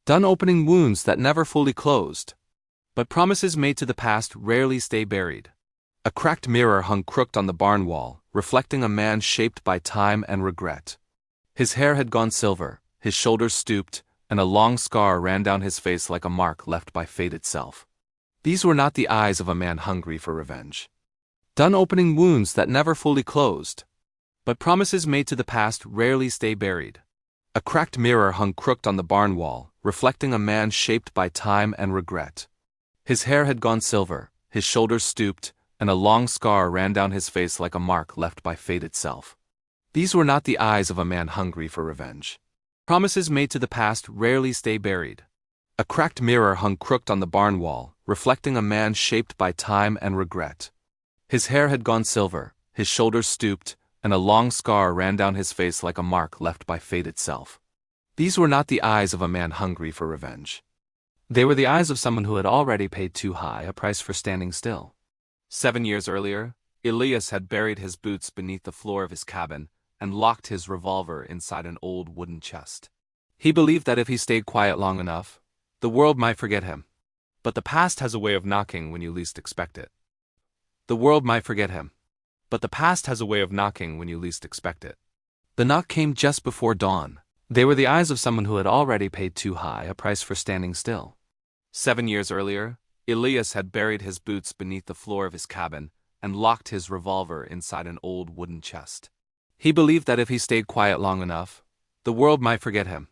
Done opening wounds that never fully closed. But promises made to the past rarely stay buried. A cracked mirror hung crooked on the barn wall, reflecting a man shaped by time and regret. His hair had gone silver, his shoulders stooped, and a long scar ran down his face like a mark left by fate itself. These were not the eyes of a man hungry for revenge. Done opening wounds that never fully closed. But promises made to the past rarely stay buried. A cracked mirror hung crooked on the barn wall, reflecting a man shaped by time and regret. His hair had gone silver, his shoulders stooped, and a long scar ran down his face like a mark left by fate itself. These were not the eyes of a man hungry for revenge. Promises made to the past rarely stay buried. A cracked mirror hung crooked on the barn wall, reflecting a man shaped by time and regret. His hair had gone silver, his shoulders stooped, and a long scar ran down his face like a mark left by fate itself. These were not the eyes of a man hungry for revenge. They were the eyes of someone who had already paid too high a price for standing still. 7 years earlier, Elias had buried his boots beneath the floor of his cabin and locked his revolver inside an old wooden chest. He believed that if he stayed quiet long enough, the world might forget him. But the past has a way of knocking when you least expect it. The world might forget him. But the past has a way of knocking when you least expect it. The knock came just before dawn. They were the eyes of someone who had already paid too high a price for standing still. 7 years earlier, Elias had buried his boots beneath the floor of his cabin and locked his revolver inside an old wooden chest. He believed that if he stayed quiet long enough, the world might forget him.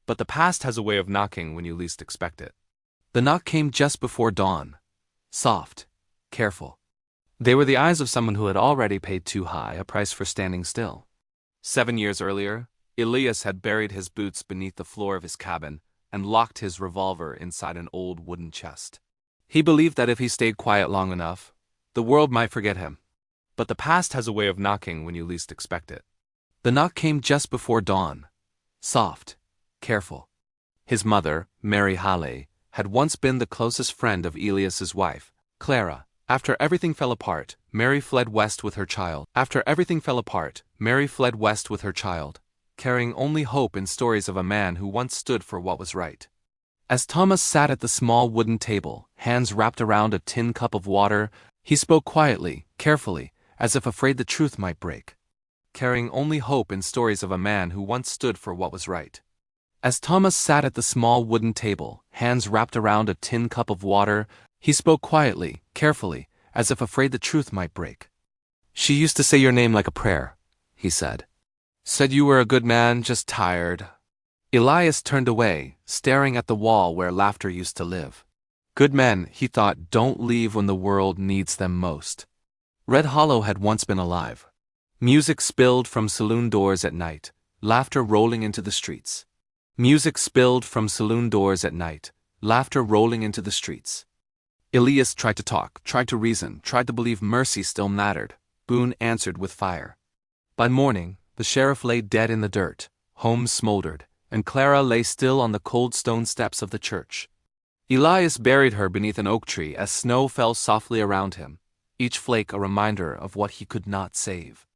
But the past has a way of knocking when you least expect it. The knock came just before dawn. Soft, careful. They were the eyes of someone who had already paid too high a price for standing still. 7 years earlier, Elias had buried his boots beneath the floor of his cabin and locked his revolver inside an old wooden chest. He believed that if he stayed quiet long enough, the world might forget him. But the past has a way of knocking when you least expect it. The knock came just before dawn. Soft, careful. His mother, Mary Hale, had once been the closest friend of Elias's wife, Clara. After everything fell apart, Mary fled west with her child. Carrying only hope in stories of a man who once stood for what was right. As Thomas sat at the small wooden table, hands wrapped around a tin cup of water, he spoke quietly, carefully, as if afraid the truth might break. Carrying only hope in stories of a man who once stood for what was right. As Thomas sat at the small wooden table, hands wrapped around a tin cup of water, he spoke quietly, carefully, as if afraid the truth might break. "She used to say your name like a prayer," he said. "Said you were a good man, just tired." Elias turned away, staring at the wall where laughter used to live. Good men, he thought, don't leave when the world needs them most. Red Hollow had once been alive. Music spilled from saloon doors at night, laughter rolling into the streets. Music spilled from saloon doors at night, laughter rolling into the streets. Elias tried to talk, tried to reason, tried to believe mercy still mattered. Boone answered with fire. By morning, the sheriff lay dead in the dirt, homes smoldered, and Clara lay still on the cold stone steps of the church. Elias buried her beneath an oak tree as snow fell softly around him, each flake a reminder of what he could not save.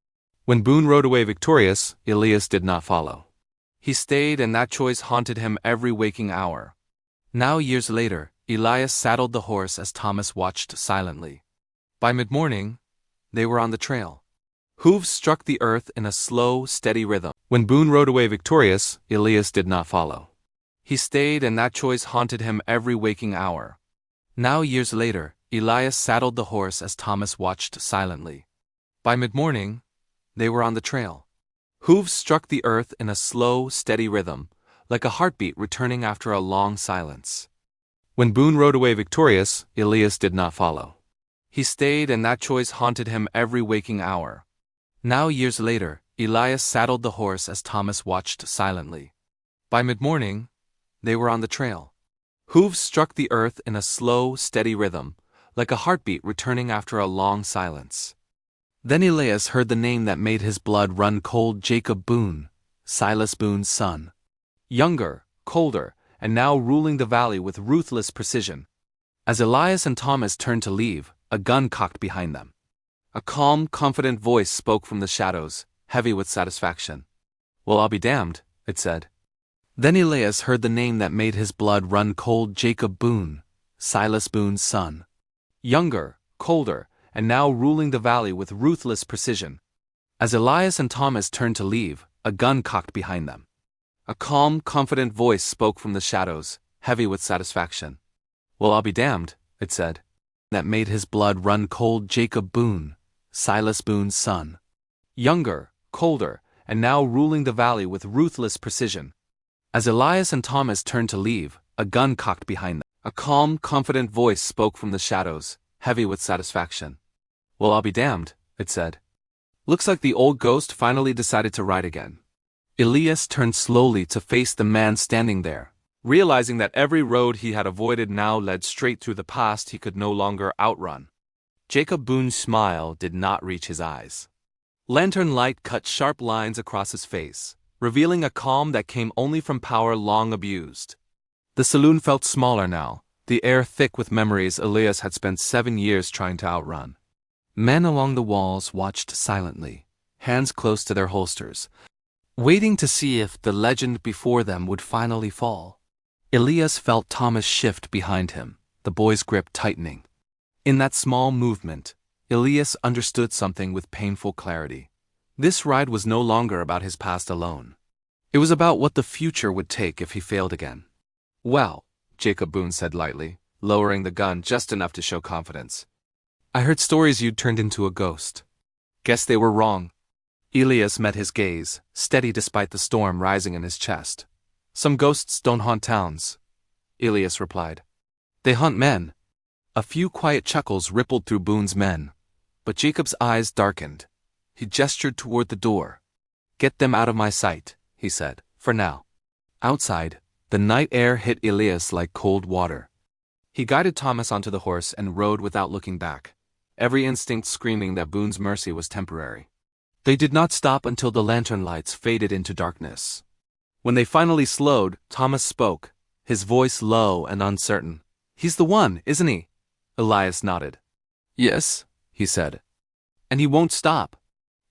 When Boone rode away victorious, Elias did not follow. He stayed, and that choice haunted him every waking hour. Now, years later, Elias saddled the horse as Thomas watched silently. By mid-morning, they were on the trail. Hooves struck the earth in a slow, steady rhythm. When Boone rode away victorious, Elias did not follow. He stayed, and that choice haunted him every waking hour. Now, years later, Elias saddled the horse as Thomas watched silently. By mid-morning, they were on the trail. Hooves struck the earth in a slow, steady rhythm, like a heartbeat returning after a long silence. When Boone rode away victorious, Elias did not follow. He stayed, and that choice haunted him every waking hour. Now, years later, Elias saddled the horse as Thomas watched silently. By mid-morning, they were on the trail. Hooves struck the earth in a slow, steady rhythm, like a heartbeat returning after a long silence. Then Elias heard the name that made his blood run cold: Jacob Boone, Silas Boone's son. Younger, colder, and now ruling the valley with ruthless precision. As Elias and Thomas turned to leave, a gun cocked behind them. A calm, confident voice spoke from the shadows, heavy with satisfaction. "Well, I'll be damned," it said. Then Elias heard the name that made his blood run cold: Jacob Boone, Silas Boone's son. Younger, colder, and now ruling the valley with ruthless precision. As Elias and Thomas turned to leave, a gun cocked behind them. A calm, confident voice spoke from the shadows, heavy with satisfaction. "Well, I'll be damned," it said. "That made his blood run cold: Jacob Boone, Silas Boone's son. Younger, colder, and now ruling the valley with ruthless precision." As Elias and Thomas turned to leave, a gun cocked behind them. A calm, confident voice spoke from the shadows, heavy with satisfaction. "Well, I'll be damned," it said. "Looks like the old ghost finally decided to ride again." Elias turned slowly to face the man standing there, realizing that every road he had avoided now led straight through the past he could no longer outrun. Jacob Boone's smile did not reach his eyes. Lantern light cut sharp lines across his face, revealing a calm that came only from power long abused. The saloon felt smaller now, the air thick with memories Elias had spent 7 years trying to outrun. Men along the walls watched silently, hands close to their holsters, waiting to see if the legend before them would finally fall. Elias felt Thomas shift behind him, the boy's grip tightening. In that small movement, Elias understood something with painful clarity. This ride was no longer about his past alone. It was about what the future would take if he failed again. "Well," Jacob Boone said lightly, lowering the gun just enough to show confidence. "I heard stories you'd turned into a ghost. Guess they were wrong." Elias met his gaze, steady despite the storm rising in his chest. "Some ghosts don't haunt towns," Elias replied. "They hunt men." A few quiet chuckles rippled through Boone's men, but Jacob's eyes darkened. He gestured toward the door. "Get them out of my sight," he said, "for now." Outside, the night air hit Elias like cold water. He guided Thomas onto the horse and rode without looking back, every instinct screaming that Boone's mercy was temporary. They did not stop until the lantern lights faded into darkness. When they finally slowed, Thomas spoke, his voice low and uncertain. "He's the one, isn't he?" Elias nodded. "Yes," he said. "And he won't stop."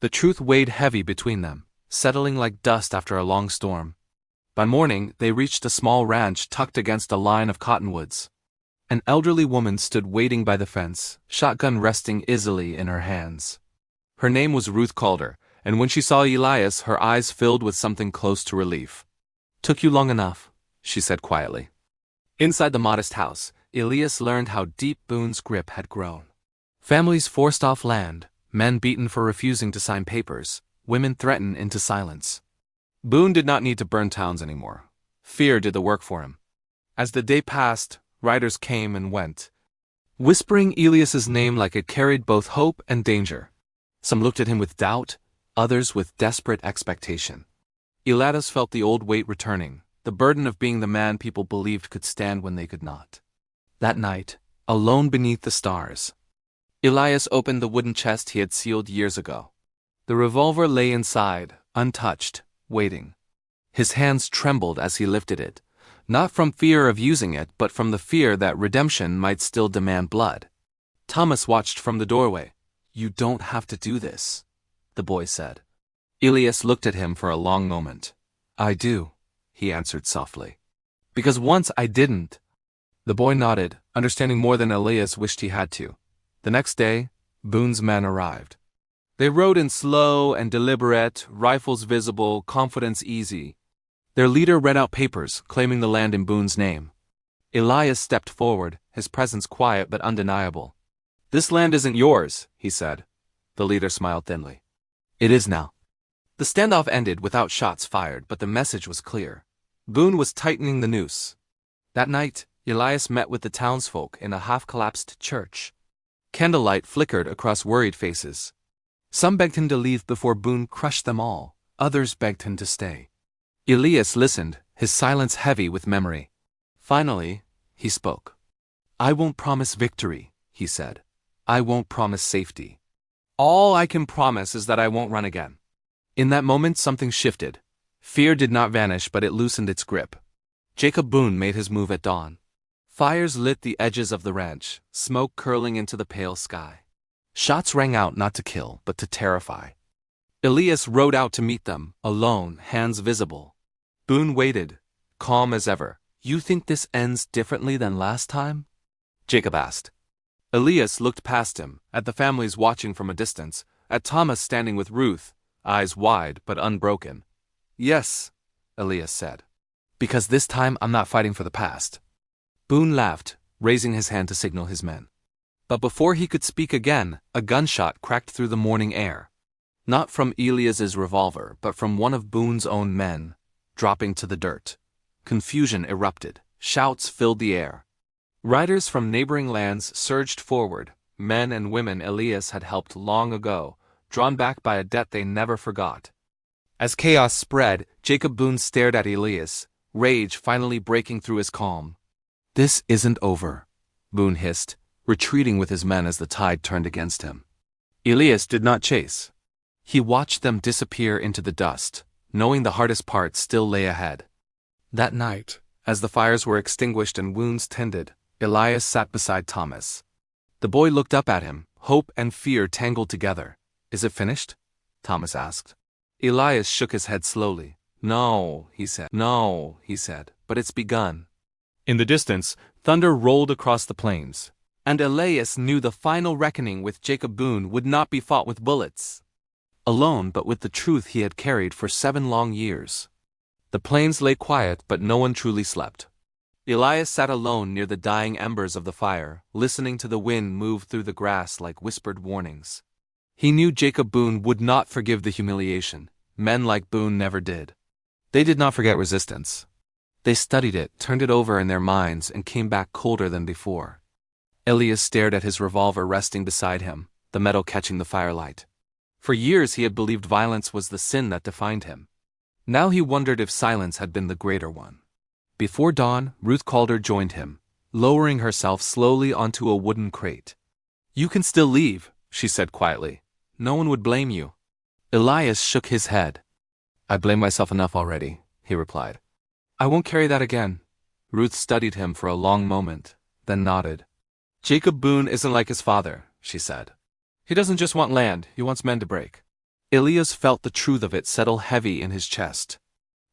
The truth weighed heavy between them, settling like dust after a long storm. By morning, they reached a small ranch tucked against a line of cottonwoods. An elderly woman stood waiting by the fence, shotgun resting easily in her hands. Her name was Ruth Calder, and when she saw Elias, her eyes filled with something close to relief. "Took you long enough," she said quietly. Inside the modest house, Elias learned how deep Boone's grip had grown. Families forced off land, men beaten for refusing to sign papers, women threatened into silence. Boone did not need to burn towns anymore. Fear did the work for him. As the day passed, riders came and went, whispering Elias's name like it carried both hope and danger. Some looked at him with doubt, others with desperate expectation. Elias felt the old weight returning, the burden of being the man people believed could stand when they could not. That night, alone beneath the stars, Elias opened the wooden chest he had sealed years ago. The revolver lay inside, untouched, waiting. His hands trembled as he lifted it, not from fear of using it, but from the fear that redemption might still demand blood. Thomas watched from the doorway. "You don't have to do this," the boy said. Elias looked at him for a long moment. "I do," he answered softly. "Because once I didn't." The boy nodded, understanding more than Elias wished he had to. The next day, Boone's men arrived. They rode in slow and deliberate, rifles visible, confidence easy. Their leader read out papers, claiming the land in Boone's name. Elias stepped forward, his presence quiet but undeniable. "This land isn't yours," he said. The leader smiled thinly. "It is now." The standoff ended without shots fired, but the message was clear. Boone was tightening the noose. That night, Elias met with the townsfolk in a half-collapsed church. Candlelight flickered across worried faces. Some begged him to leave before Boone crushed them all. Others begged him to stay. Elias listened, his silence heavy with memory. Finally, he spoke. "I won't promise victory," he said. "I won't promise safety. All I can promise is that I won't run again." In that moment something shifted. Fear did not vanish, but it loosened its grip. Jacob Boone made his move at dawn. Fires lit the edges of the ranch, smoke curling into the pale sky. Shots rang out not to kill, but to terrify. Elias rode out to meet them, alone, hands visible. Boone waited, calm as ever. You think this ends differently than last time? Jacob asked. Elias looked past him, at the families watching from a distance, at Thomas standing with Ruth, eyes wide but unbroken. Yes, Elias said. Because this time I'm not fighting for the past. Boone laughed, raising his hand to signal his men. But before he could speak again, a gunshot cracked through the morning air. Not from Elias's revolver, but from one of Boone's own men, dropping to the dirt. Confusion erupted. Shouts filled the air. Riders from neighboring lands surged forward, men and women Elias had helped long ago, drawn back by a debt they never forgot. As chaos spread, Jacob Boone stared at Elias, rage finally breaking through his calm. This isn't over, Boone hissed, retreating with his men as the tide turned against him. Elias did not chase. He watched them disappear into the dust, knowing the hardest part still lay ahead. That night, as the fires were extinguished and wounds tended, Elias sat beside Thomas. The boy looked up at him, hope and fear tangled together. Is it finished? Thomas asked. Elias shook his head slowly. No, he said. No, he said, but it's begun. In the distance, thunder rolled across the plains, and Elias knew the final reckoning with Jacob Boone would not be fought with bullets. Alone, but with the truth he had carried for 7 long years. The plains lay quiet, but no one truly slept. Elias sat alone near the dying embers of the fire, listening to the wind move through the grass like whispered warnings. He knew Jacob Boone would not forgive the humiliation. Men like Boone never did. They did not forget resistance. They studied it, turned it over in their minds, and came back colder than before. Elias stared at his revolver resting beside him, the metal catching the firelight. For years he had believed violence was the sin that defined him. Now he wondered if silence had been the greater one. Before dawn, Ruth Calder joined him, lowering herself slowly onto a wooden crate. You can still leave, she said quietly. No one would blame you. Elias shook his head. I blame myself enough already, he replied. I won't carry that again. Ruth studied him for a long moment, then nodded. Jacob Boone isn't like his father, she said. He doesn't just want land, he wants men to break. Elias felt the truth of it settle heavy in his chest.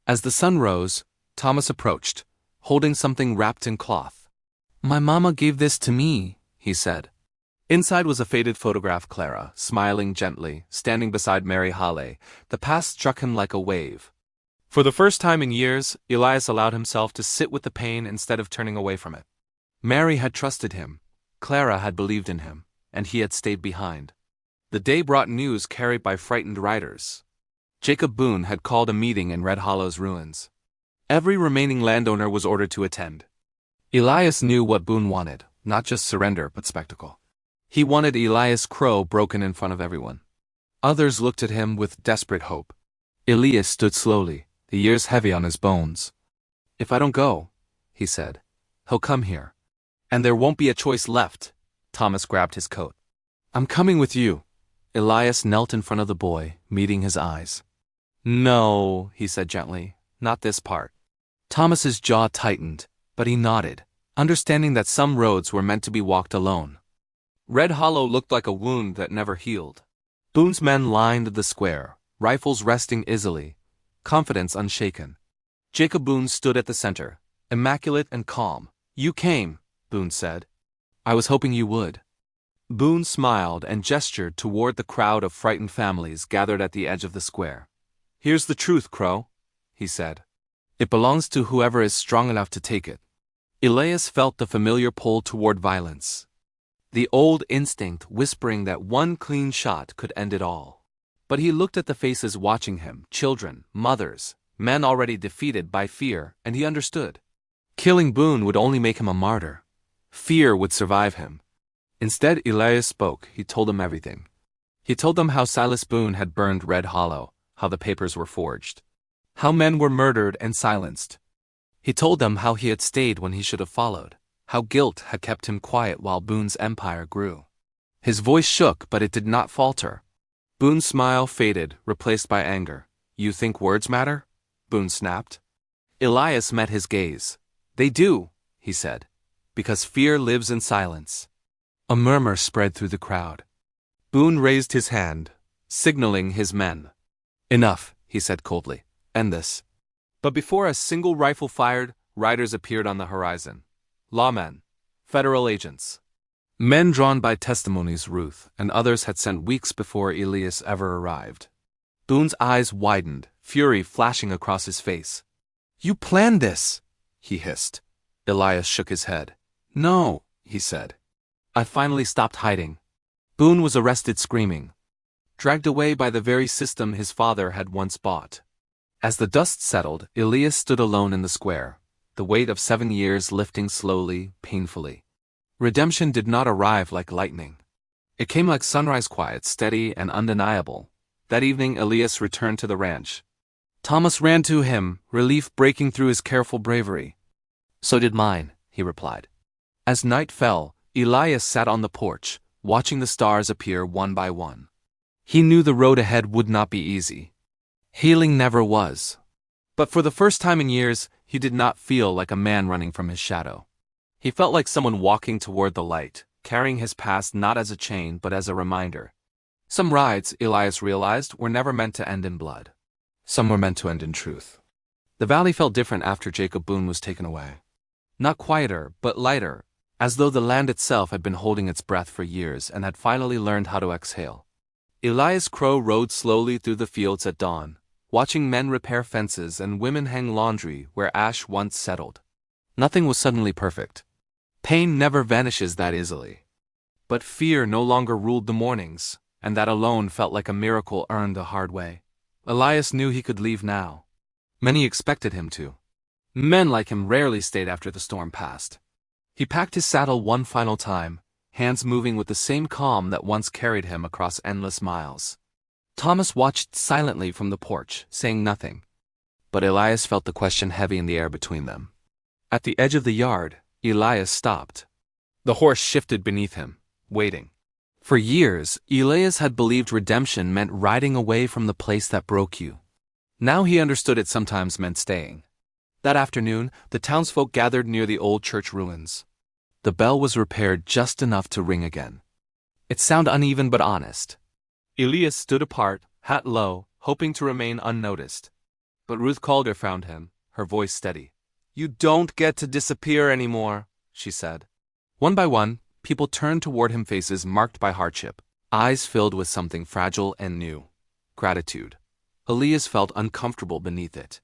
As the sun rose, Thomas approached, holding something wrapped in cloth. My mama gave this to me, he said. Inside was a faded photograph Clara, smiling gently, standing beside Mary Hale. The past struck him like a wave. For the first time in years, Elias allowed himself to sit with the pain instead of turning away from it. Mary had trusted him, Clara had believed in him, and he had stayed behind. The day brought news carried by frightened riders. Jacob Boone had called a meeting in Red Hollow's ruins. Every remaining landowner was ordered to attend. Elias knew what Boone wanted, not just surrender but spectacle. He wanted Elias Crowe broken in front of everyone. Others looked at him with desperate hope. Elias stood slowly, the years heavy on his bones. If I don't go, he said, he'll come here. And there won't be a choice left. Thomas grabbed his coat. I'm coming with you. Elias knelt in front of the boy, meeting his eyes. No, he said gently, not this part. Thomas's jaw tightened, but he nodded, understanding that some roads were meant to be walked alone. Red Hollow looked like a wound that never healed. Boone's men lined the square, rifles resting easily, confidence unshaken. Jacob Boone stood at the center, immaculate and calm. You came, Boone said. I was hoping you would. Boone smiled and gestured toward the crowd of frightened families gathered at the edge of the square. Here's the truth, Crow, he said. It belongs to whoever is strong enough to take it. Elias felt the familiar pull toward violence. The old instinct whispering that one clean shot could end it all. But he looked at the faces watching him, children, mothers, men already defeated by fear, and he understood. Killing Boone would only make him a martyr. Fear would survive him. Instead, Elias spoke. He told them everything. He told them how Silas Boone had burned Red Hollow, how the papers were forged, how men were murdered and silenced. He told them how he had stayed when he should have followed, how guilt had kept him quiet while Boone's empire grew. His voice shook, but it did not falter. Boone's smile faded, replaced by anger. You think words matter? Boone snapped. Elias met his gaze. They do, he said, because fear lives in silence. A murmur spread through the crowd. Boone raised his hand, signaling his men. Enough, he said coldly. End this. But before a single rifle fired, riders appeared on the horizon. Lawmen. Federal agents. Men drawn by testimonies Ruth and others had sent weeks before Elias ever arrived. Boone's eyes widened, fury flashing across his face. "You planned this," he hissed. Elias shook his head. "No," he said. "I finally stopped hiding." Boone was arrested screaming, dragged away by the very system his father had once bought. As the dust settled, Elias stood alone in the square, the weight of 7 years lifting slowly, painfully. Redemption did not arrive like lightning. It came like sunrise, quiet, steady, and undeniable. That evening Elias returned to the ranch. Thomas ran to him, relief breaking through his careful bravery. "So did mine," he replied. As night fell, Elias sat on the porch, watching the stars appear one by one. He knew the road ahead would not be easy. Healing never was. But for the first time in years, he did not feel like a man running from his shadow. He felt like someone walking toward the light, carrying his past not as a chain but as a reminder. Some rides, Elias realized, were never meant to end in blood. Some were meant to end in truth. The valley felt different after Jacob Boone was taken away. Not quieter, but lighter, as though the land itself had been holding its breath for years and had finally learned how to exhale. Elias Crowe rode slowly through the fields at dawn, watching men repair fences and women hang laundry where ash once settled. Nothing was suddenly perfect. Pain never vanishes that easily. But fear no longer ruled the mornings, and that alone felt like a miracle earned the hard way. Elias knew he could leave now. Many expected him to. Men like him rarely stayed after the storm passed. He packed his saddle one final time, hands moving with the same calm that once carried him across endless miles. Thomas watched silently from the porch, saying nothing. But Elias felt the question heavy in the air between them. At the edge of the yard, Elias stopped. The horse shifted beneath him, waiting. For years, Elias had believed redemption meant riding away from the place that broke you. Now he understood it sometimes meant staying. That afternoon, the townsfolk gathered near the old church ruins. The bell was repaired just enough to ring again. It sounded uneven but honest. Elias stood apart, hat low, hoping to remain unnoticed. But Ruth Calder found him, her voice steady. "You don't get to disappear anymore," she said. One by one, people turned toward him, faces marked by hardship, eyes filled with something fragile and new. Gratitude. Elias felt uncomfortable beneath it.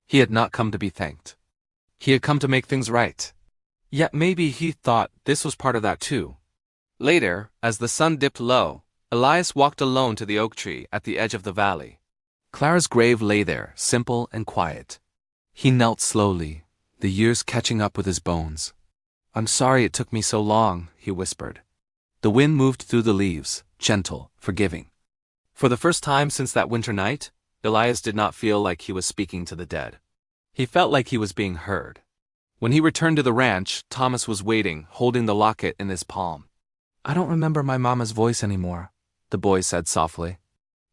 He had not come to be thanked. He had come to make things right. Yet maybe he thought this was part of that too. Later, as the sun dipped low, Elias walked alone to the oak tree at the edge of the valley. Clara's grave lay there, simple and quiet. He knelt slowly, the years catching up with his bones. "I'm sorry it took me so long," he whispered. The wind moved through the leaves, gentle, forgiving. For the first time since that winter night, Elias did not feel like he was speaking to the dead. He felt like he was being heard. When he returned to the ranch, Thomas was waiting, holding the locket in his palm. "I don't remember my mama's voice anymore," the boy said softly.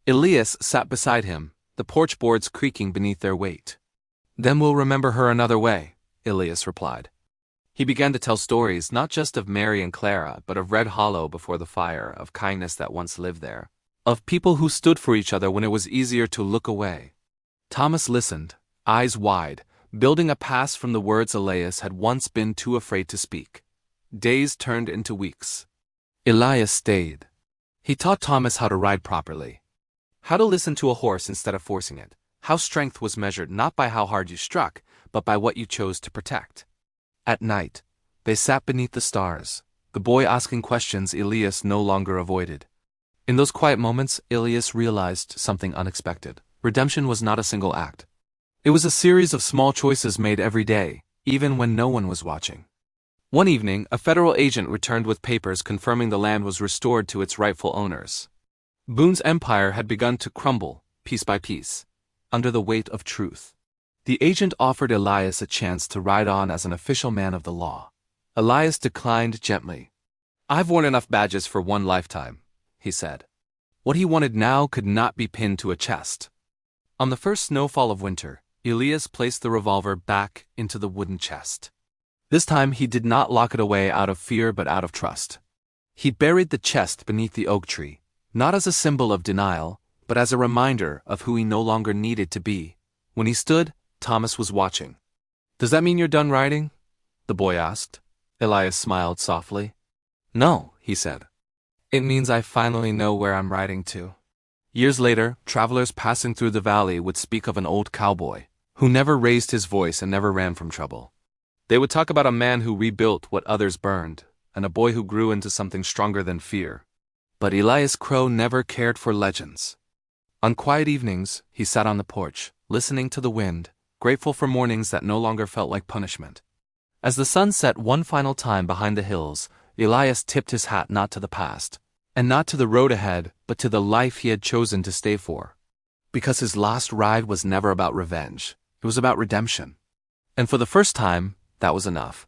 Elias sat beside him, the porch boards creaking beneath their weight. "Then we'll remember her another way," Elias replied. He began to tell stories not just of Mary and Clara, but of Red Hollow before the fire, of kindness that once lived there, of people who stood for each other when it was easier to look away. Thomas listened, eyes wide, building a pass from the words Elias had once been too afraid to speak. Days turned into weeks. Elias stayed. He taught Thomas how to ride properly, how to listen to a horse instead of forcing it, how strength was measured not by how hard you struck, but by what you chose to protect. At night, they sat beneath the stars, the boy asking questions Elias no longer avoided. In those quiet moments, Elias realized something unexpected. Redemption was not a single act. It was a series of small choices made every day, even when no one was watching. One evening, a federal agent returned with papers confirming the land was restored to its rightful owners. Boone's empire had begun to crumble, piece by piece, under the weight of truth. The agent offered Elias a chance to ride on as an official man of the law. Elias declined gently. "I've worn enough badges for one lifetime," he said. What he wanted now could not be pinned to a chest. On the first snowfall of winter, Elias placed the revolver back into the wooden chest. This time he did not lock it away out of fear but out of trust. He buried the chest beneath the oak tree, not as a symbol of denial, but as a reminder of who he no longer needed to be. When he stood, Thomas was watching. "Does that mean you're done writing?" the boy asked. Elias smiled softly. "No," he said. "It means I finally know where I'm riding to." Years later, travelers passing through the valley would speak of an old cowboy who never raised his voice and never ran from trouble. They would talk about a man who rebuilt what others burned, and a boy who grew into something stronger than fear. But Elias Crowe never cared for legends. On quiet evenings, he sat on the porch, listening to the wind, grateful for mornings that no longer felt like punishment. As the sun set one final time behind the hills, Elias tipped his hat not to the past, and not to the road ahead, but to the life he had chosen to stay for. Because his last ride was never about revenge, it was about redemption. And for the first time, that was enough.